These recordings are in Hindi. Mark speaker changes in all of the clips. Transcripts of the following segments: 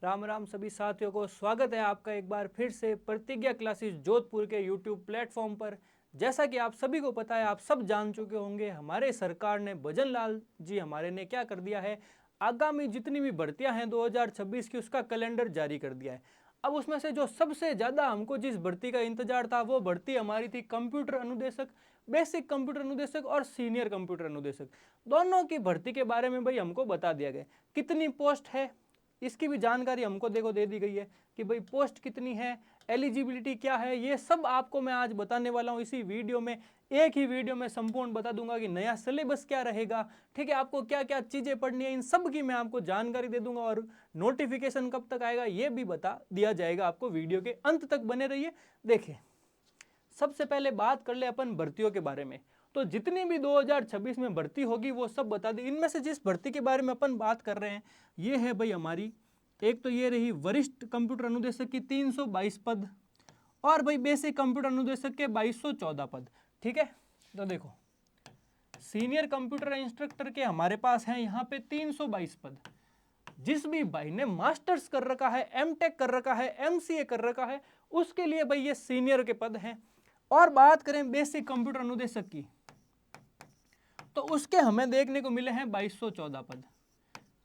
Speaker 1: राम राम सभी साथियों को स्वागत है आपका एक बार फिर से प्रतिज्ञा क्लासेस जोधपुर के यूट्यूब प्लेटफॉर्म पर। जैसा कि आप सभी को पता है, आप सब जान चुके होंगे, हमारे सरकार ने भजन लाल जी हमारे ने क्या कर दिया है, आगामी जितनी भी भर्तियां हैं 2026 की उसका कैलेंडर जारी कर दिया है। अब उसमें से जो सबसे ज़्यादा हमको जिस भर्ती का इंतजार था वो भर्ती हमारी थी कंप्यूटर अनुदेशक, बेसिक कंप्यूटर अनुदेशक और सीनियर कंप्यूटर अनुदेशक। दोनों की भर्ती के बारे में भाई हमको बता दिया गया कितनी पोस्ट है, इसकी भी जानकारी हमको देखो दे दी गई है कि भाई पोस्ट कितनी है, एलिजिबिलिटी क्या है, ये सब आपको मैं आज बताने वाला हूँ इसी वीडियो में। एक ही वीडियो में संपूर्ण बता दूंगा कि नया सिलेबस क्या रहेगा, ठीक है, आपको क्या क्या चीज़ें पढ़नी है, इन सब की मैं आपको जानकारी दे दूंगा और नोटिफिकेशन कब तक आएगा ये भी बता दिया जाएगा आपको। वीडियो के अंत तक बने रहिए। देखिए, सबसे पहले बात कर ले अपन भर्तियों के बारे में। तो जितनी भी 2026 में भर्ती होगी वो सब बता दी। इनमें से जिस भर्ती के बारे में अपन बात कर रहे हैं ये है भाई हमारी, एक तो ये रही वरिष्ठ कंप्यूटर अनुदेशक की 322 पद और भाई बेसिक कंप्यूटर अनुदेशक के 2214 पद। ठीक है, तो देखो सीनियर कंप्यूटर इंस्ट्रक्टर के हमारे पास हैं यहाँ पे 322 पद। जिस भी भाई ने मास्टर्स कर रखा है, एमटेक कर रखा है, एमसीए कर रखा है, उसके लिए भाई ये सीनियर के पद हैं। और बात करें बेसिक कंप्यूटर अनुदेशक की तो उसके हमें देखने को मिले हैं 2214 पद।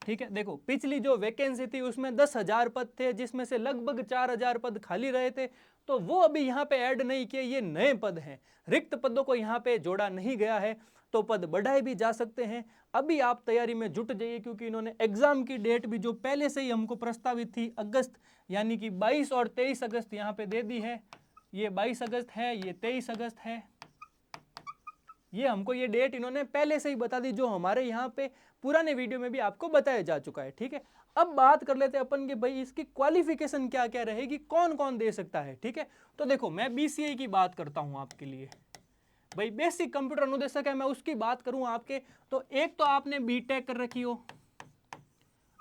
Speaker 1: ठीक है, देखो पिछली जो वैकेंसी थी उसमें 10,000 पद थे जिसमें से लगभग 4,000 पद खाली रहे थे, तो वो अभी यहाँ पे ऐड नहीं किए, ये नए पद हैं। रिक्त पदों को यहाँ पे जोड़ा नहीं गया है, तो पद बढ़ाए भी जा सकते हैं। अभी आप तैयारी में जुट जाइए क्योंकि इन्होंने एग्जाम की डेट भी जो पहले से ही हमको प्रस्तावित थी अगस्त, यानी कि 22 और 23 अगस्त यहाँ पे दे दी है। ये 22 अगस्त है, ये 23 अगस्त है, ये हमको ये डेट इन्होंने पहले से ही बता दी, जो हमारे यहाँ पे पुराने वीडियो में भी आपको बताया जा चुका है। ठीक है, अब बात कर लेते हैं अपन कि भाई इसकी क्वालिफिकेशन क्या क्या रहेगी, कौन कौन दे सकता है। ठीक है, तो देखो मैं बीसीए की बात करता हूँ आपके लिए। भाई बेसिक कंप्यूटर अनुदेशक है, मैं उसकी बात करूँ आपके, तो एक तो आपने बीटेक कर रखी हो।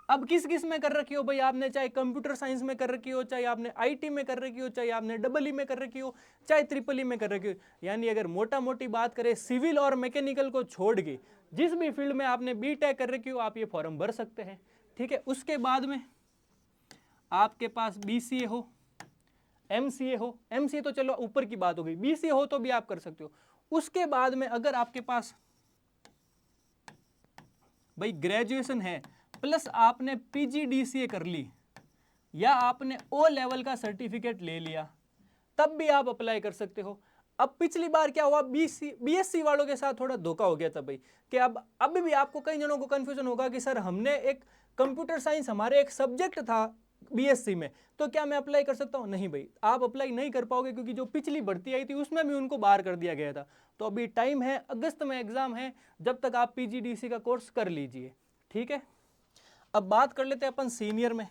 Speaker 1: अब किस किस में कर रखी हो भाई, आपने चाहे कंप्यूटर साइंस में कर रखी हो, चाहे आपने आईटी में कर रखी हो, चाहे आपने डबल ई में कर रखी हो, चाहे ट्रिपल ई में कर रखी हो, यानी अगर मोटा मोटी बात करें सिविल और मैकेनिकल को छोड़ के जिस भी फील्ड में आपने बीटेक कर रखी हो आप ये फॉर्म भर सकते हैं। ठीक है, उसके बाद में आपके पास बीसीए हो, एमसीए हो, एमसीए तो चलो ऊपर की बात हो गई, बीसीए हो तो भी आप कर सकते हो। उसके बाद में अगर आपके पास भाई ग्रेजुएशन है प्लस आपने पीजीडीसीए कर ली या आपने ओ लेवल का सर्टिफिकेट ले लिया, तब भी आप अप्लाई कर सकते हो। अब पिछली बार क्या हुआ, बीएससी वालों के साथ थोड़ा धोखा हो गया था भाई, कि अब अभी भी आपको कई जनों को कंफ्यूजन होगा कि सर हमने एक कंप्यूटर साइंस हमारे एक सब्जेक्ट था बीएससी में, तो क्या मैं अप्लाई कर सकता हूं? नहीं भाई, आप अप्लाई नहीं कर पाओगे क्योंकि जो पिछली भर्ती आई थी उसमें भी उनको बाहर कर दिया गया था। तो अभी टाइम है, अगस्त में एग्जाम है, जब तक आप पीजीडीसी का कोर्स कर लीजिए। ठीक है, अब बात कर लेते हैं अपन सीनियर में।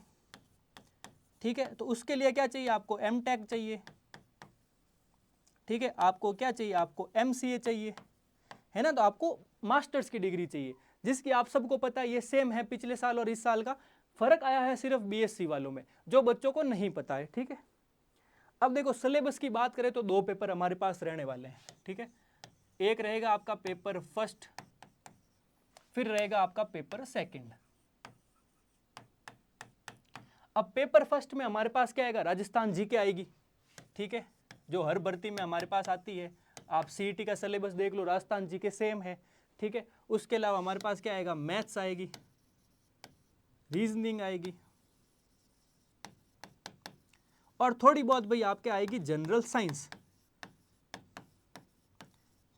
Speaker 1: ठीक है, तो उसके लिए क्या चाहिए आपको, एमटेक चाहिए। ठीक है, आपको क्या चाहिए, आपको एमसीए चाहिए, है ना, तो आपको मास्टर्स की डिग्री चाहिए, जिसकी आप सबको पता है ये सेम है पिछले साल और इस साल का। फर्क आया है सिर्फ बीएससी वालों में, जो बच्चों को नहीं पता है। ठीक है, अब देखो सिलेबस की बात करें तो दो पेपर हमारे पास रहने वाले हैं। ठीक है, एक रहेगा आपका पेपर फर्स्ट, फिर रहेगा आपका पेपर सेकंड। अब पेपर फर्स्ट में हमारे पास क्या आएगा, राजस्थान जीके आएगी। ठीक है, जो हर भर्ती में हमारे पास आती है। आप सीईटी का सिलेबस देख लो, राजस्थान जीके सेम है। ठीक है, उसके अलावा हमारे पास क्या आएगा, मैथ्स आएगी, रीजनिंग आएगी और थोड़ी बहुत भाई आपके आएगी जनरल साइंस।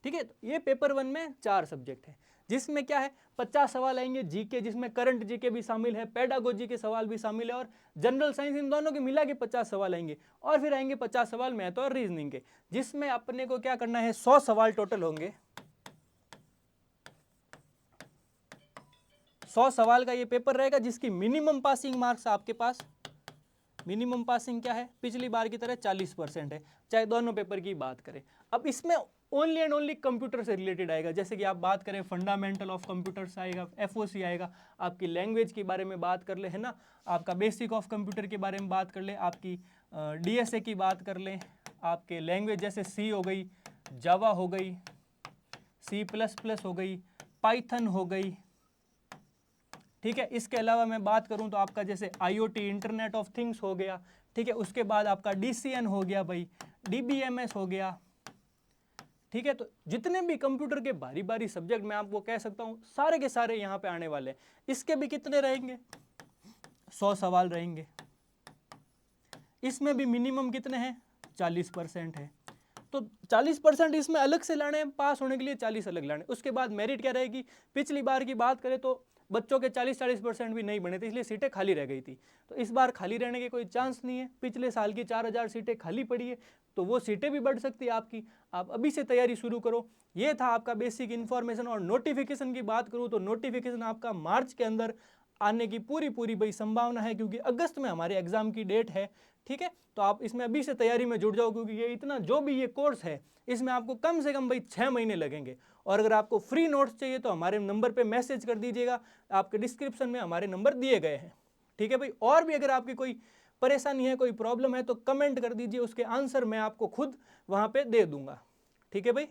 Speaker 1: ठीक है, तो ये पेपर वन में 4 सब्जेक्ट है, जिसमें क्या है 50 सवाल आएंगे जीके, जिसमें करंट जीके भी शामिल है, पेडागोजी के सवाल भी शामिल है और जनरल साइंस, इन दोनों के मिला के 50 सवाल आएंगे। और फिर आएंगे 50 सवाल मैथ और रीजनिंग के, जिसमें अपने को क्या करना है, 100 सवाल टोटल होंगे। 100 सवाल का ये पेपर रहेगा, जिसकी मिनिमम पासिंग मार्क्स आपके पास, मिनिमम पासिंग क्या है, पिछली बार की तरह 40% है, चाहे दोनों पेपर की बात करें। अब इसमें ओनली एंड ओनली कंप्यूटर से रिलेटेड आएगा, जैसे कि आप बात करें फंडामेंटल ऑफ कंप्यूटर्स आएगा, एफओसी आएगा, आपकी लैंग्वेज के बारे में बात कर ले, है ना, आपका बेसिक ऑफ कंप्यूटर के बारे में बात कर ले, आपकी डीएसए की बात कर लें, आपके लैंग्वेज जैसे सी हो गई, जावा हो गई, C++ हो गई, पाइथन हो गई, ठीक है। इसके अलावा मैं बात करूं तो आपका जैसे IoT इंटरनेट ऑफ थिंग्स हो गया, ठीक है। उसके बाद आपका DCN हो गया भाई, DBMS हो गया, ठीक है। तो जितने भी कंप्यूटर के भारी भारी सब्जेक्ट मैं आपको कह सकता हूं सारे के सारे यहाँ पे आने वाले हैं। इसके भी कितने रहेंगे, 100 सवाल रहेंगे। इसमें भी मिनिमम कितने हैं, 40% है। तो 40% इसमें अलग से लाने हैं, पास होने के लिए 40 अलग लाने। उसके बाद मेरिट क्या रहेगी, पिछली बार की बात करें तो बच्चों के 40% भी नहीं बने थे, इसलिए सीटें खाली रह गई थी। तो इस बार खाली रहने के कोई चांस नहीं है। पिछले साल की 4000 सीटें खाली पड़ी है, तो वो सीटें भी बढ़ सकती है आपकी। आप अभी से तैयारी शुरू करो। ये था आपका बेसिक इन्फॉर्मेशन। और नोटिफिकेशन की बात करूँ तो नोटिफिकेशन आपका मार्च के अंदर आने की पूरी भाई संभावना है, क्योंकि अगस्त में हमारे एग्जाम की डेट है, ठीक है। तो आप इसमें अभी से तैयारी में जुट जाओ, क्योंकि ये इतना जो भी ये कोर्स है इसमें आपको कम से कम भाई 6 महीने लगेंगे। और अगर आपको फ्री नोट्स चाहिए तो हमारे नंबर पे मैसेज कर दीजिएगा, आपके डिस्क्रिप्शन में हमारे नंबर दिए गए हैं, ठीक है भाई। और भी अगर आपकी कोई परेशानी है, कोई प्रॉब्लम है तो कमेंट कर दीजिए, उसके आंसर मैं आपको खुद वहाँ पे दे दूंगा, ठीक है भाई।